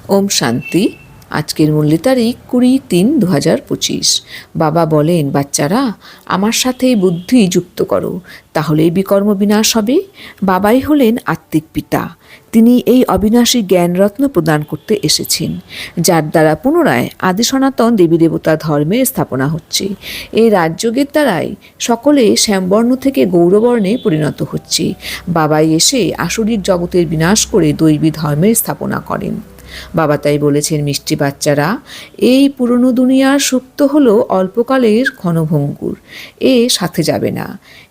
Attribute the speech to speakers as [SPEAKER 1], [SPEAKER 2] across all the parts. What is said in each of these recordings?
[SPEAKER 1] ওম শান্তি। আজকের মূল্য তারিখ 20-3-2025। বাবা বলেন, বাচ্চারা আমার সাথে বুদ্ধি যুক্ত করো, তাহলেই বিকর্ম বিনাশ হবে। বাবাই হলেন আত্মিক পিতা। তিনি এই অবিনাশী জ্ঞানরত্ন প্রদান করতে এসেছেন, যার দ্বারা পুনরায় আদি সনাতন দেবী দেবতা ধর্মের স্থাপনা হচ্ছে। এই রাজযোগের দ্বারাই সকলে শ্যামবর্ণ থেকে গৌরবর্ণে পরিণত হচ্ছে। বাবাই এসে আসরিক জগতের বিনাশ করে দৈবী ধর্মের স্থাপনা করেন। বাবা তাই বলেছেন, মিষ্টি বাচ্চারা, এই পুরনো দুনিয়ার সুপ্ত হলো অল্পকালের ক্ষণভঙ্গুর, এ সাথে যাবে না।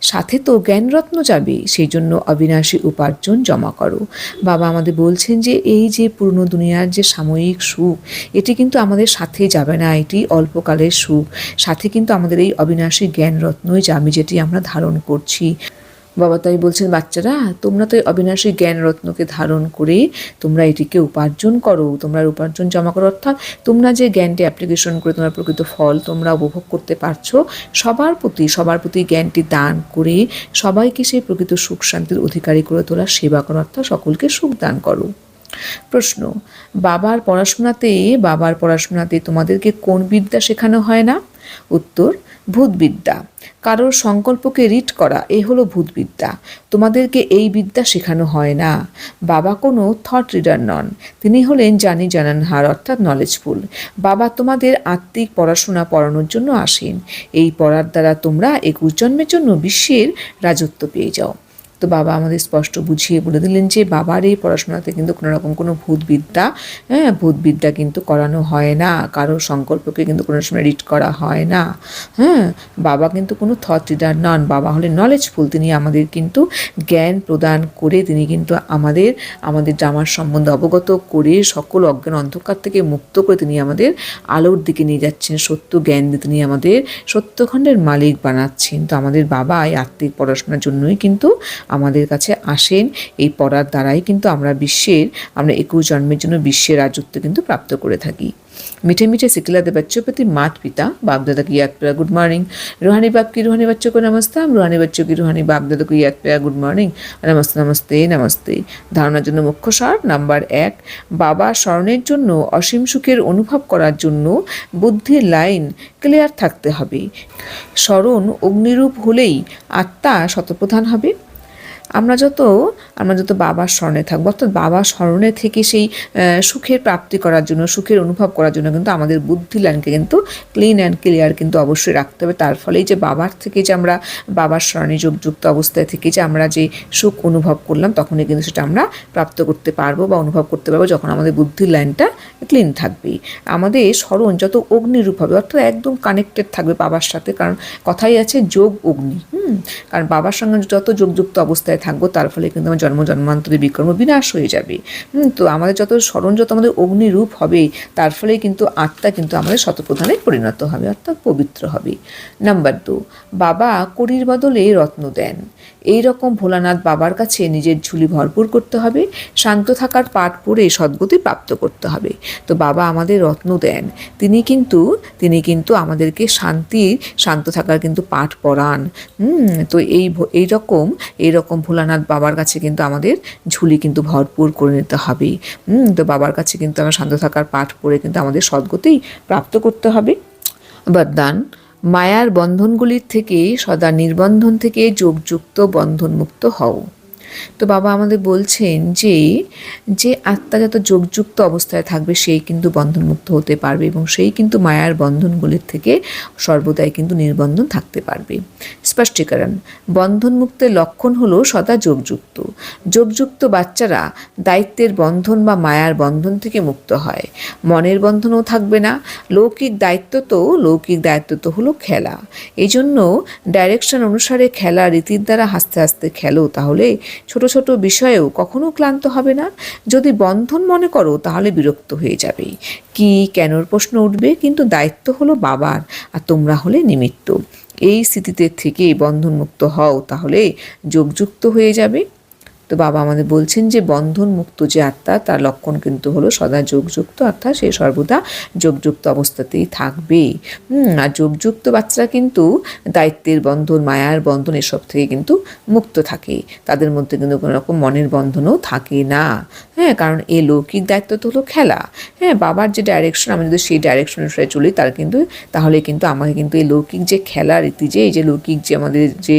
[SPEAKER 1] সাথে তো জ্ঞানরত্ন যাবে, সেই জন্য অবিনাশী উপার্জন জমা করো। বাবা আমাদের বলছেন যে এই যে পুরনো দুনিয়ার যে সাময়িক সুখ, এটি কিন্তু আমাদের সাথে যাবে না, এটি অল্পকালের সুখ। সাথে কিন্তু আমাদের এই অবিনাশী জ্ঞানরত্নই যাবে, যেটি আমরা ধারণ করছি। বাবা তাই বলছেন, বাচ্চারা তোমরা তো অবিনাশী জ্ঞান রত্নকে ধারণ করে তোমরা এটিকে উপার্জন করো, তোমরা উপার্জন জমা করো। অর্থাৎ তোমরা যে জ্ঞানটি অ্যাপ্লিকেশন করে তোমরা প্রকৃত ফল তোমরা উপভোগ করতে পারছো, সবার প্রতি জ্ঞানটি দান করে সবাইকে সেই প্রকৃত সুখ শান্তির অধিকারী করে তোলার সেবা করো, অর্থাৎ সকলকে সুখ দান করো। প্রশ্ন, বাবার পড়াশোনাতে তোমাদেরকে কোন বিদ্যা শেখানো হয় না? উত্তর, ভূতবিদ্যা। কারোর সংকল্পকে রিড করা, এই হলো ভূতবিদ্যা। তোমাদেরকে এই বিদ্যা শেখানো হয় না। বাবা কোনো থট রিডার নন, তিনি হলেন জানানহার, অর্থাৎ নলেজফুল। বাবা তোমাদের আত্মিক পড়াশোনা পড়ানোর জন্য আসেন। এই পড়ার দ্বারা তোমরা 21 জন্মের জন্য বিশ্বের রাজত্ব পেয়ে যাও। তো বাবা আমাদের স্পষ্ট বুঝিয়ে বলে দিলেন যে বাবার এই পড়াশোনাতে কিন্তু কোনো রকম কোনো ভূতবিদ্যা কিন্তু করানো হয় না। কারোর সংকল্পকে কিন্তু কোনো সময় রিড করা হয় না। বাবা কিন্তু কোনো থট রিডার নন, বাবা হলেন নলেজফুল। তিনি আমাদের কিন্তু জ্ঞান প্রদান করে তিনি কিন্তু আমাদের ড্রামার সম্বন্ধে অবগত করে সকল অজ্ঞান অন্ধকার থেকে মুক্ত করে তিনি আমাদের আলোর দিকে নিয়ে যাচ্ছেন। সত্য জ্ঞান দিয়ে তিনি আমাদের সত্যখণ্ডের মালিক বানাচ্ছেন। তো আমাদের বাবা এই আত্মিক পড়াশোনার জন্যই কিন্তু আমাদের কাছে আসেন। এই পড়ার দ্বারাই কিন্তু আমরা 21 জন্মের জন্য বিশ্বের রাজত্ব কিন্তু প্রাপ্ত করে থাকি। मीठे मीठे सिखलाते बच्चों प्रति माता पिता बाप दादा की याद प्यार गुड मॉर्निंग। रूहानी बाप की रूहानी बच्चों को नमस्ते। रूहानी बच्चों की रूहानी बाप दादा को याद प्यार गुड मॉर्निंग। नमस्ते नमस्ते नमस्ते। ধারণার জন্য মুখ্য সার নাম্বার 1, বাবা স্মরণের জন্য অসীম সুখের অনুভব করার জন্য বুদ্ধির লাইন ক্লিয়ার থাকতে হবে। স্মরণ অগ্নিরূপ হলেই আত্মা শতপ্রধান হবে। আমরা যত বাবার স্মরণে থাকবো, অর্থাৎ বাবার স্মরণে থেকে সেই সুখের প্রাপ্তি করার জন্য, সুখের অনুভব করার জন্য কিন্তু আমাদের বুদ্ধি লাইনকে কিন্তু ক্লিন অ্যান্ড ক্লিয়ার কিন্তু অবশ্যই রাখতে হবে। তার ফলেই যে বাবার থেকে যে আমরা বাবার স্মরণে যোগযুক্ত অবস্থায় থেকে যে আমরা যে সুখ অনুভব করলাম, তখনই কিন্তু সেটা আমরা প্রাপ্ত করতে পারবো বা অনুভব করতে পারবো, যখন আমাদের বুদ্ধির লাইনটা ক্লিন থাকবে। আমাদের স্মরণ যত অগ্নিরূপ হবে, অর্থাৎ একদম কানেক্টেড থাকবে বাবার সাথে, কারণ কথাই আছে যোগ অগ্নি। কারণ বাবার সঙ্গে যত যোগযুক্ত অবস্থায় থাকবো, তার ফলে কিন্তু আমার জন্মান্তরে বিকর্ম বিনাশ হয়ে যাবে। তো আমাদের যত স্মরণ যত আমাদের অগ্নিরূপ হবে, তার ফলে কিন্তু আত্মা কিন্তু আমাদের শতপ্রধানে পরিণত হবে, অর্থাৎ পবিত্র হবে। নাম্বার 2, বাবা কড়ির বদলে রত্ন দেন। এই রকম ভোলানাথ বাবার কাছে নিজের ঝুলি ভরপুর করতে হবে। শান্ত থাকার পাঠ পড়ে সদ্গতি প্রাপ্ত করতে হবে। তো বাবা আমাদের রত্ন দেন, তিনি কিন্তু আমাদেরকে শান্ত থাকার কিন্তু পাঠ পড়ান। তো এই রকম ভোলানাথ বাবার কাছে কিন্তু আমাদের ঝুলি কিন্তু ভরপুর করে নিতে হবে। তো বাবার কাছে কিন্তু আমরা শান্ত থাকার পাঠ পড়ে কিন্তু আমাদের সদ্গতি প্রাপ্ত করতে হবে। বরদান, মায়ার বন্ধনগুলির থেকে সদা নির্বন্ধন থেকে যোগযুক্ত বন্ধনমুক্ত হও। তো বাবা আমাদের বলছেন যে আত্মা যত যোগযুক্ত অবস্থায় থাকবে, সেই কিন্তু বন্ধনমুক্ত হতে পারবে এবং সেই কিন্তু মায়ার বন্ধনগুলির থেকে সর্বদাই কিন্তু নির্বন্ধন থাকতে পারবে। স্পষ্টীকরণ, বন্ধনমুক্তের লক্ষণ হলো সদা যোগযুক্ত বাচ্চারা দায়িত্বের বন্ধন বা মায়ার বন্ধন থেকে মুক্ত হয়। মনের বন্ধনও থাকবে না। লৌকিক দায়িত্ব তো হলো খেলা। এই জন্য ডাইরেকশন অনুসারে খেলা রীতির দ্বারা হাসতে হাসতে খেলো, তাহলে ছোট ছোট বিষয়েও কখনো ক্লান্ত হবে না। যদি বন্ধন মনে করো, তাহলে বিরক্ত হয়ে যাবে। কি কেনর প্রশ্ন উঠবে, কিন্তু দায়িত্ব হলো বাবার আর তোমরা হলে নিমিত্ত। এই স্থিতিতে থেকে বন্ধনমুক্ত হও, তাহলে যোগযুক্ত হয়ে যাবে। তো বাবা আমাদের বলছেন যে বন্ধন মুক্ত যে আত্মা, তার লক্ষণ কিন্তু হলো সদা যোগযুক্ত, অর্থাৎ সে সর্বদা যোগযুক্ত অবস্থাতেই থাকবে। আর যোগযুক্ত বাচ্চারা কিন্তু দায়িত্বের বন্ধন, মায়ার বন্ধন এসব থেকে কিন্তু মুক্ত থাকে। তাদের মধ্যে কিন্তু কোনো রকম মনের বন্ধনও থাকে না। হ্যাঁ, কারণ এই লৌকিক দায়িত্ব তো হলো খেলা। হ্যাঁ, বাবার যে ডাইরেকশন, আমি যদি সেই ডাইরেকশন অনুসারে চলি তাহলে কিন্তু আমাকে কিন্তু এই লৌকিক যে খেলা রীতি, যে এই যে লৌকিক যে আমাদের যে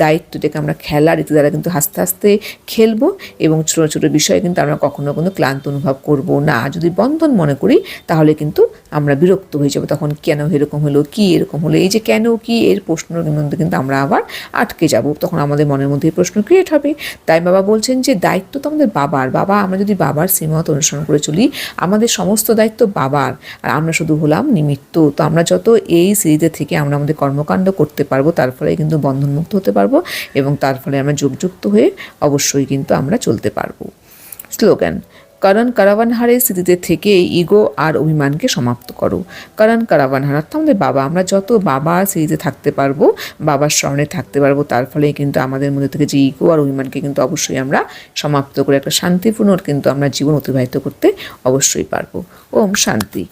[SPEAKER 1] দায়িত্বটাকে আমরা খেলা রীতি দ্বারা কিন্তু আস্তে আস্তে খেলবো, এবং ছোটো ছোটো বিষয়ে কিন্তু আমরা কখনো কোনো ক্লান্ত অনুভব করব না। যদি বন্ধন মনে করি তাহলে কিন্তু আমরা বিরক্ত হয়ে যাবো, তখন কেন এরকম হলো, কি এরকম হলো, এই যে কেন কি এর প্রশ্নের মধ্যে কিন্তু আমরা আবার আটকে যাব, তখন আমাদের মনের মধ্যে এই প্রশ্ন ক্রিয়েট হবে। তাই বাবা বলছেন যে দায়িত্ব তো আমাদের বাবার, আমরা যদি বাবার শ্রীমত অনুসরণ করে চলি, আমাদের সমস্ত দায়িত্ব বাবার, আর আমরা শুধু হলাম নিমিত্ত। তো আমরা যত এই সিরিজে থেকে আমরা আমাদের কর্মকাণ্ড করতে পারবো, তার ফলে কিন্তু বন্ধনমুক্ত হতে পারবো, এবং তার ফলে আমরা যোগযুক্ত হয়ে অবশ্যই কিন্তু আমরা চলতে পারবো। স্লোগান: করণ কারাবানহারের স্থিতিতে থেকে ইগো আর অভিমানকে সমাপ্ত করো। করণ কারাবানহার অর্থাৎ আমাদের বাবা, আমরা যত বাবা স্মৃতিতে থাকতে পারবো, বাবার স্মরণে থাকতে পারবো, তার ফলে কিন্তু আমাদের মধ্যে থেকে যে ইগো আর অভিমানকে কিন্তু অবশ্যই আমরা সমাপ্ত করে একটা শান্তিপূর্ণ কিন্তু আমরা জীবন অতিবাহিত করতে অবশ্যই পারবো। ওম শান্তি।